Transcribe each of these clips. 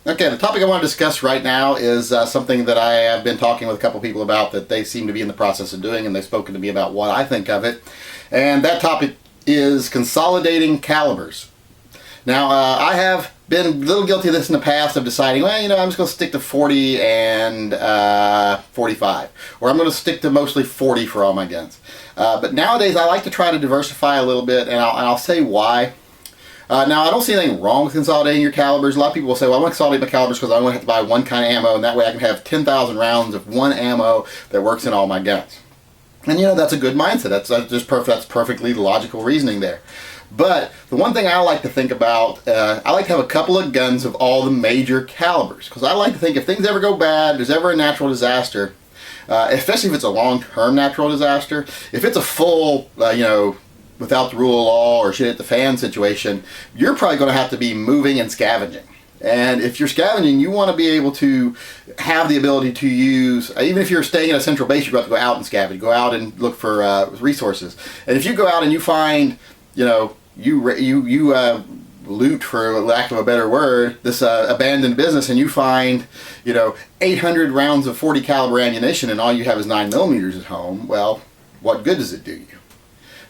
Okay, the topic I want to discuss right now is something that I have been talking with a couple people about that they seem to be in the process of doing, and they've spoken to me about what I think of it. And that topic is consolidating calibers. Now, I have been a little guilty of this in the past of deciding, well, I'm just going to stick to 40 and 45. Or I'm going to stick to mostly 40 for all my guns. But nowadays, I like to try to diversify a little bit, and I'll say why. Now, I don't see anything wrong with consolidating your calibers. A lot of people will say, well, I want to consolidate my calibers because I only have to buy one kind of ammo, and that way I can have 10,000 rounds of one ammo that works in all my guns. And that's a good mindset. That's perfectly logical reasoning there. But the one thing I like to think about, I like to have a couple of guns of all the major calibers, because I like to think if things ever go bad, there's ever a natural disaster, especially if it's a long-term natural disaster, if it's a full, without the rule of law or shit at the fan situation, you're probably going to have to be moving and scavenging. And if you're scavenging, you want to be able to have the ability to use, even if you're staying in a central base, you have to go out and scavenge, go out and look for resources. And if you go out and you find, you loot, for lack of a better word, this abandoned business, and you find, 800 rounds of 40 caliber ammunition, and all you have is 9mm at home, well, what good does it do you?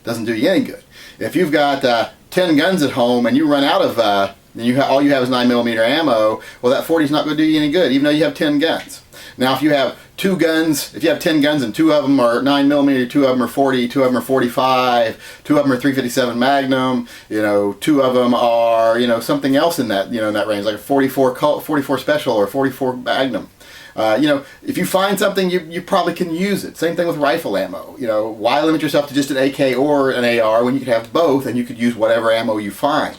Doesn't do you any good. If you've got 10 guns at home and you run out of, all you have is 9mm ammo, well, that 40 is not going to do you any good, even though you have 10 guns. Now, if you have 2 guns, if you have 10 guns and 2 of them are 9mm, 2 of them are 40, 2 of them are 45, 2 of them are 357 Magnum, 2 of them are, something else in that, in that range, like a 44 Special or 44 Magnum. If you find something, you probably can use it. Same thing with rifle ammo. Why limit yourself to just an AK or an AR when you could have both and you could use whatever ammo you find?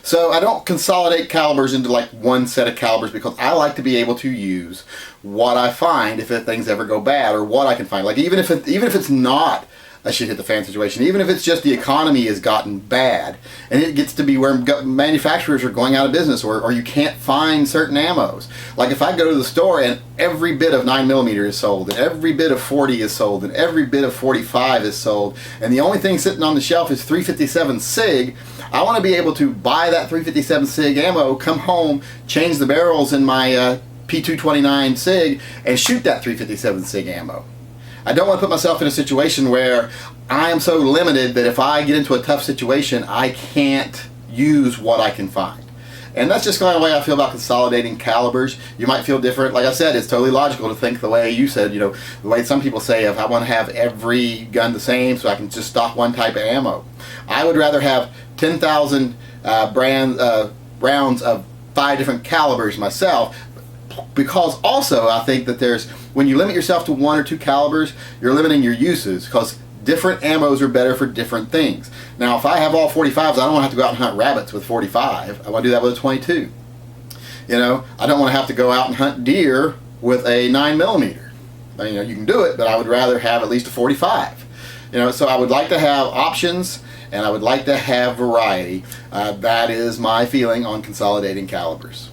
So I don't consolidate calibers into like one set of calibers because I like to be able to use what I find if things ever go bad, or what I can find. Like even if it's not a shit hit the fan situation, even if it's just the economy has gotten bad and it gets to be where manufacturers are going out of business, or you can't find certain ammos. Like if I go to the store and every bit of 9mm is sold, and every bit of 40 is sold, and every bit of 45 is sold, and the only thing sitting on the shelf is 357 SIG, I want to be able to buy that 357 SIG ammo, come home, change the barrels in my P229 SIG, and shoot that 357 SIG ammo. I don't want to put myself in a situation where I am so limited that if I get into a tough situation, I can't use what I can find. And that's just kind of the way I feel about consolidating calibers. You might feel different. Like I said, it's totally logical to think the way you said, the way some people say, if I want to have every gun the same so I can just stock one type of ammo. I would rather have 10,000 rounds of 5 different calibers myself, because also I think that when you limit yourself to 1 or 2 calibers, you're limiting your uses, because different ammos are better for different things. Now, if I have all 45s, I don't want to have to go out and hunt rabbits with 45. I want to do that with a 22. I don't want to have to go out and hunt deer with a 9mm. You can do it, but I would rather have at least a 45. So I would like to have options, and I would like to have variety. That is my feeling on consolidating calibers.